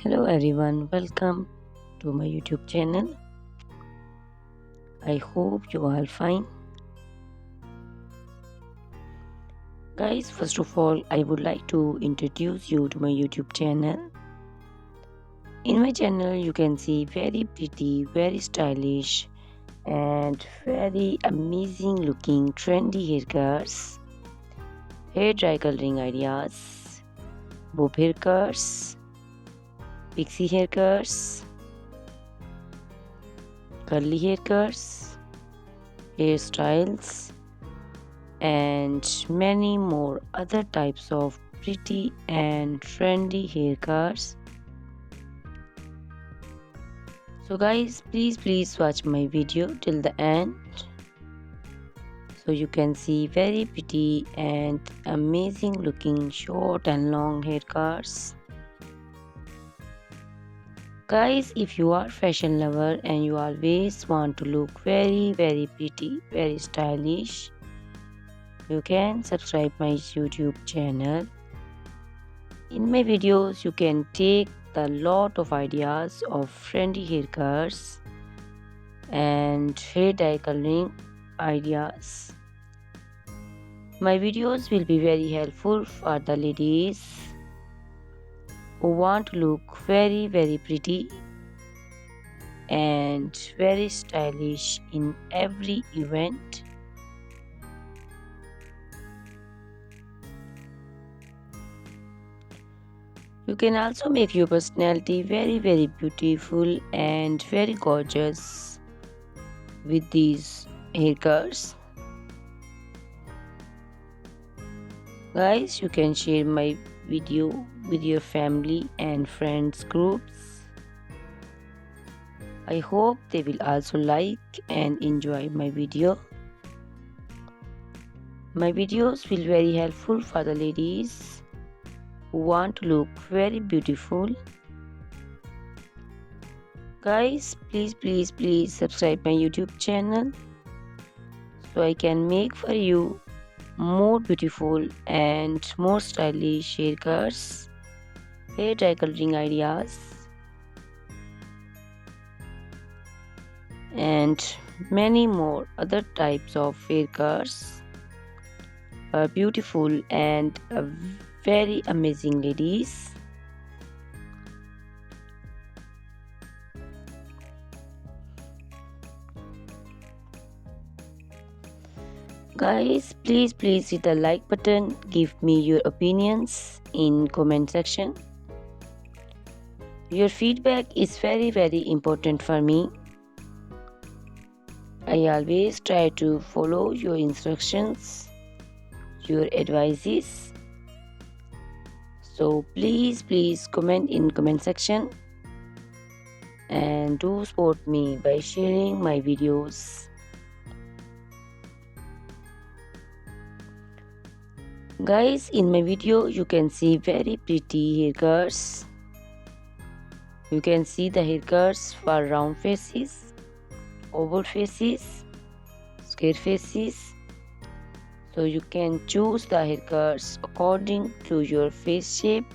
Hello everyone, welcome to my YouTube channel. I hope you are fine. Guys, first of all, I would like to introduce you to my YouTube channel. In my channel, you can see very pretty, very stylish, and very amazing looking trendy haircuts, hair dry coloring ideas, bob haircuts, pixie haircuts, curly haircuts, hairstyles, and many more other types of pretty and trendy haircuts. So guys, please watch my video till the end so you can see very pretty and amazing looking short and long haircuts. Guys, if you are fashion lover and you always want to look very pretty, very stylish, you can subscribe my YouTube channel. In my videos, you can take a lot of ideas of trendy haircuts and hair dye coloring ideas. My videos will be very helpful for the ladies who want to look very pretty and very stylish in every event. You can also make your personality very beautiful and very gorgeous with these haircuts. Guys, you can share my video with your family and friends groups. I hope they will also like and enjoy my video. My videos will be very helpful for the ladies who want to look very beautiful. Guys, please subscribe my YouTube channel so I can make for you more beautiful and more stylish haircuts, hair dye coloring ideas, and many more other types of haircuts for beautiful and very amazing ladies. Guys, please hit the like button, give me your opinions in comment section. Your feedback is very important for me. I always try to follow your instructions, your advices. So please comment in comment section and do support me by sharing my videos. Guys, in my video you can see very pretty haircuts. You can see the haircuts for round faces, oval faces, square faces. So you can choose the haircuts according to your face shape.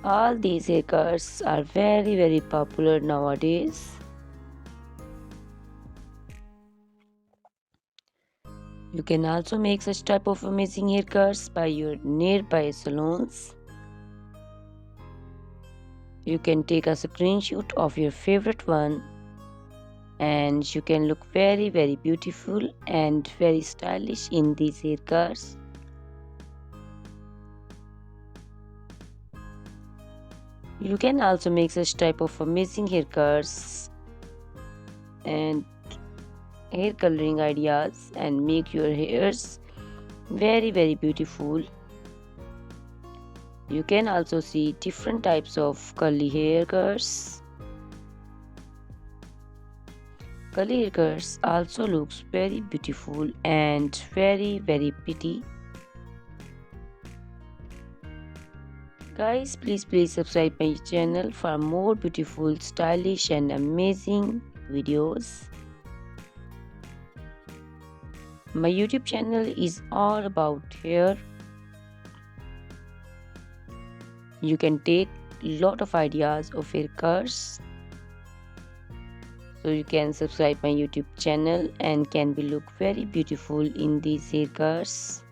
All these haircuts are very popular nowadays. You can also make such type of amazing haircuts by your nearby salons. You can take a screenshot of your favorite one and you can look very beautiful and very stylish in these haircuts. You can also make such type of amazing haircuts and hair coloring ideas and make your hairs very beautiful. You can also see different types of curly haircuts. Curly haircuts also looks very beautiful and very pretty. Guys, please subscribe my channel for more beautiful, stylish and amazing videos. My YouTube channel is all about hair. You can take lot of ideas of haircuts. So you can subscribe my YouTube channel and can be look very beautiful in these haircuts.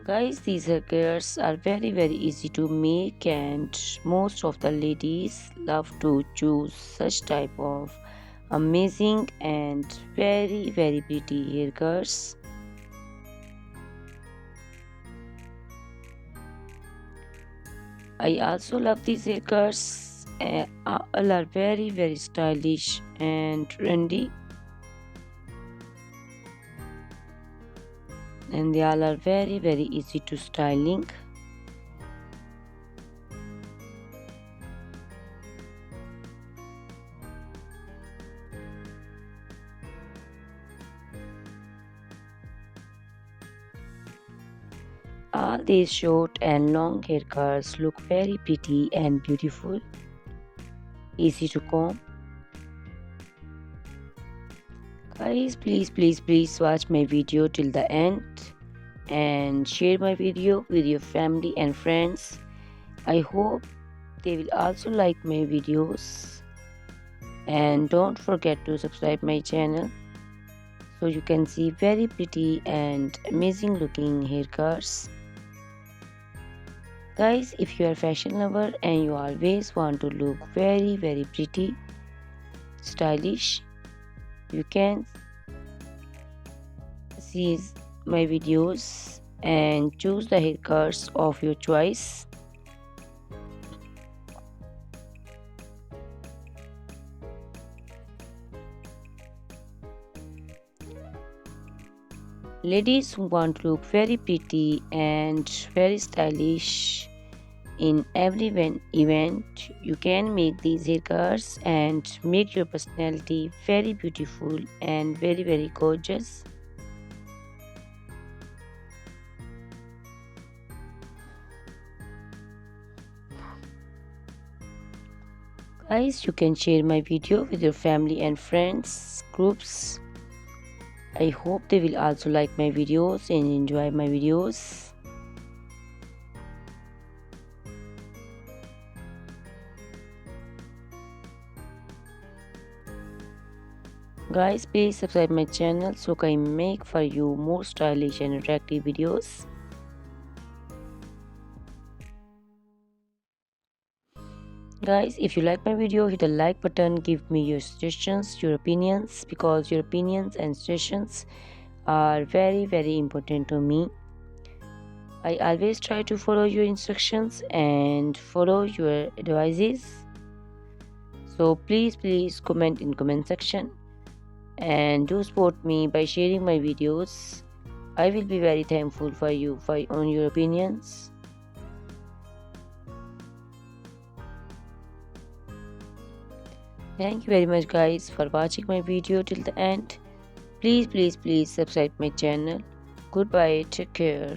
Guys, these haircuts are very easy to make, and most of the ladies love to choose such type of amazing and very pretty haircuts. I also love these haircuts. All are very stylish and trendy, and they all are very easy to styling. All these short and long haircuts look very pretty and beautiful, easy to comb. Guys, please watch my video till the end and share my video with your family and friends. I hope they will also like my videos, and don't forget to subscribe my channel so you can see very pretty and amazing looking haircuts. Guys, if you are fashion lover and you always want to look very pretty, stylish, you can see my videos and choose the haircuts of your choice. Ladies who want to look very pretty and very stylish in every event, you can make these haircuts and make your personality very beautiful and very gorgeous. Guys, you can share my video with your family and friends groups. I hope they will also like my videos and enjoy my videos. Guys, please subscribe my channel so I can make for you more stylish and attractive videos. Guys, if you like my video, hit the like button, give me your suggestions, your opinions, because your opinions and suggestions are very important to me. I always try to follow your instructions and follow your advices. So please comment in comment section and do support me by sharing my videos. I will be very thankful for you on your opinions. Thank you very much guys for watching my video till the end. Please subscribe my channel. Goodbye, take care.